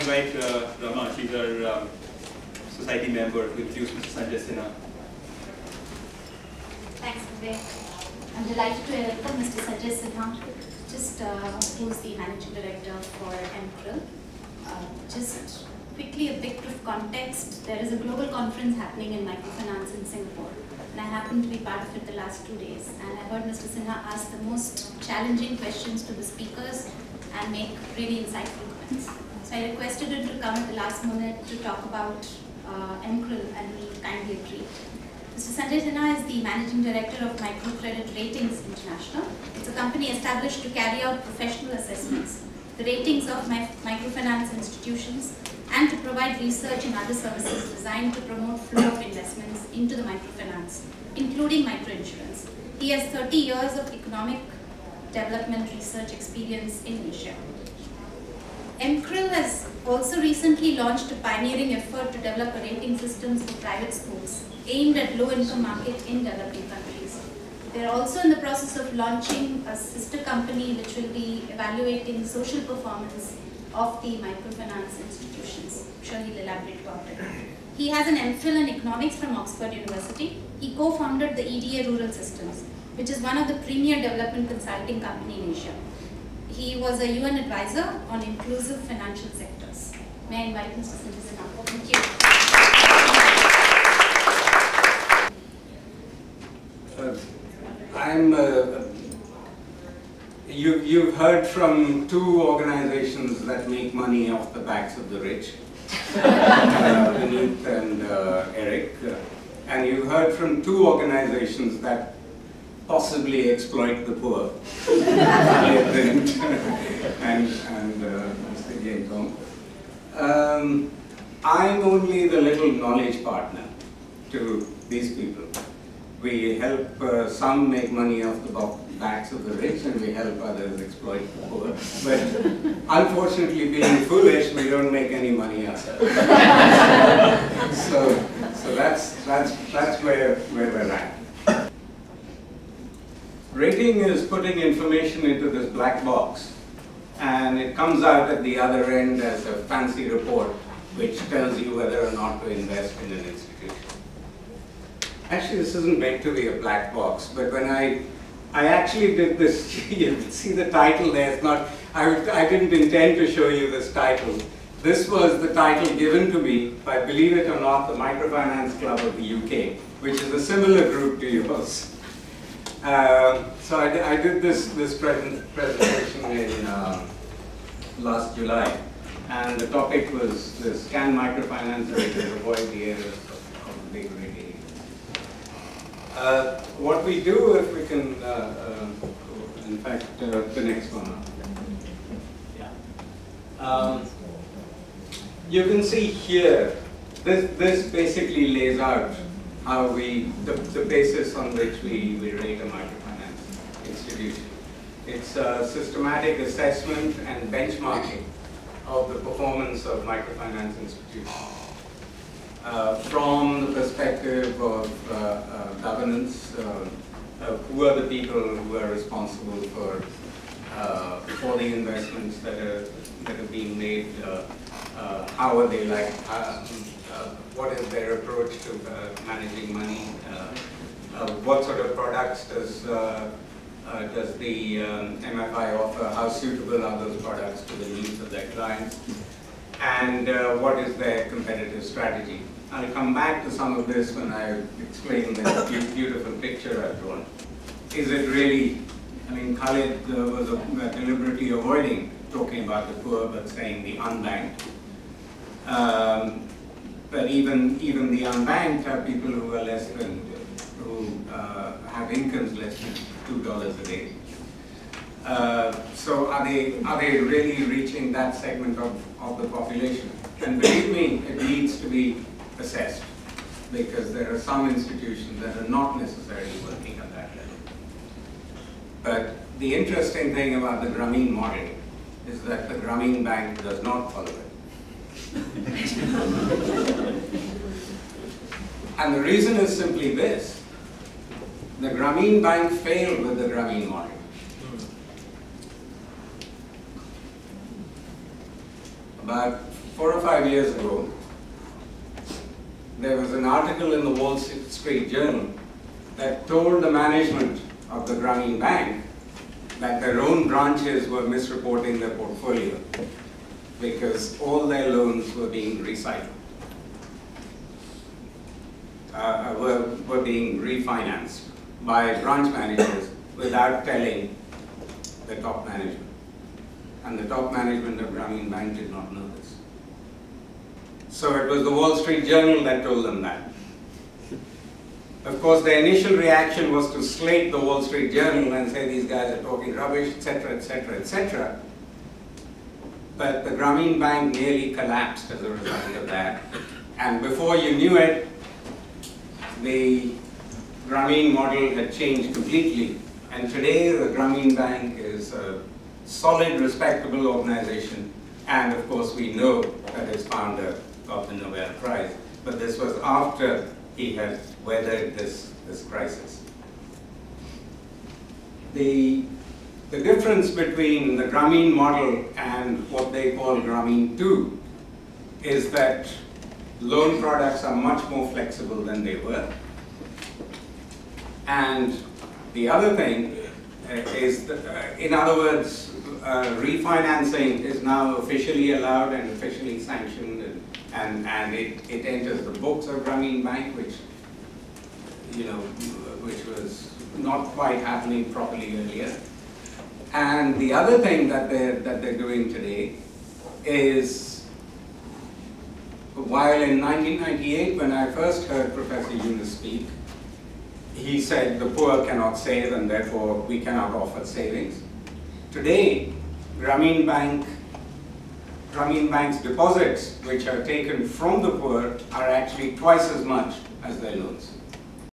invite Rama, she's our society member, to introduce Mr Sanjay Sinha. Thanks, Vivek. I'm delighted to welcome Mr Sanjay Sinha, who's the Managing Director for m-CRIL. Just quickly, a bit of context. There is a global conference happening in microfinance in Singapore, and I happened to be part of it the last 2 days. And I heard Mr Sinha ask the most challenging questions to the speakers and make really insightful comments. So I requested him to come at the last minute to talk about m-CRIL, and he kindly agreed. Mr Sanjay Sinha is the Managing Director of Microcredit Ratings International. It's a company established to carry out professional assessments, the ratings of microfinance institutions, and to provide research and other services designed to promote flow of investments into the microfinance, including microinsurance. He has 30 years of economic development research experience in Asia. m-CRIL has also recently launched a pioneering effort to develop a rating systems for private schools aimed at low-income market in developing countries. They are also in the process of launching a sister company which will be evaluating social performance of the microfinance institutions. I'm sure he'll elaborate about it. He has an m-CRIL in economics from Oxford University. He co-founded the EDA Rural Systems, which is one of the premier development consulting company in Asia. He was a UN advisor on inclusive financial sectors. May I invite Mr. Sanjay Sinha? Thank you. You've heard from two organizations that make money off the backs of the rich, Vineet and Eric, and you've heard from two organizations that possibly exploit the poor, and Mr. James. I'm only the little knowledge partner to these people. We help some make money off the backs of the rich, and we help others exploit the poor. But unfortunately, being foolish, we don't make any money ourselves. So that's where we're at. Rating is putting information into this black box, and it comes out at the other end as a fancy report which tells you whether or not to invest in an institution. Actually, this isn't meant to be a black box, but when I actually did this, you can see the title there. It's not, I didn't intend to show you this title. This was the title given to me by, believe it or not, the Microfinance Club of the UK, which is a similar group to yours. So I did this presentation in last July, and the topic was this: can microfinance raters avoid the errors of the big rating? What we do, if we can, in fact, the next one. Yeah. You can see here, this basically lays out how the basis on which we rate a microfinance institution. It's a systematic assessment and benchmarking of the performance of microfinance institutions. From the perspective of governance, who are the people who are responsible for the investments that are being made, how are they like, what is their approach to managing money, what sort of products does the MFI offer, how suitable are those products to the needs of their clients, and what is their competitive strategy. I'll come back to some of this when I explain the beautiful picture I've drawn. Is it really, I mean, Khalid was deliberately avoiding talking about the poor but saying the unbanked. But even the unbanked are people who are less than, who have incomes less than $2 a day. So are they really reaching that segment of the population? And believe me, it needs to be assessed, because there are some institutions that are not necessarily working at that level. But the interesting thing about the Grameen model is that the Grameen Bank does not follow it. And the reason is simply this: the Grameen Bank failed with the Grameen model. But 4 or 5 years ago, there was an article in the Wall Street Journal that told the management of the Grameen Bank that their own branches were misreporting their portfolio because all their loans were being recycled, were being refinanced by branch managers without telling the top management. And the top management of Grameen Bank did not know this. So it was the Wall Street Journal that told them that. Of course, the initial reaction was to slate the Wall Street Journal and say these guys are talking rubbish, etc., etc., etc. But the Grameen Bank nearly collapsed as a result of that. And before you knew it, the Grameen model had changed completely. And today, the Grameen Bank is a solid, respectable organization. And of course, we know that its founder got the Nobel Prize. But this was after he had weathered this crisis. The difference between the Grameen model and what they call Grameen 2 is that loan products are much more flexible than they were. And the other thing is, that, in other words, refinancing is now officially allowed and officially sanctioned, and it enters the books of Grameen Bank, which was not quite happening properly earlier. And the other thing that they're doing today is, while in 1998, when I first heard Professor Yunus speak, he said the poor cannot save and therefore we cannot offer savings. Today, Grameen Bank's deposits, which are taken from the poor, are actually twice as much as their loans.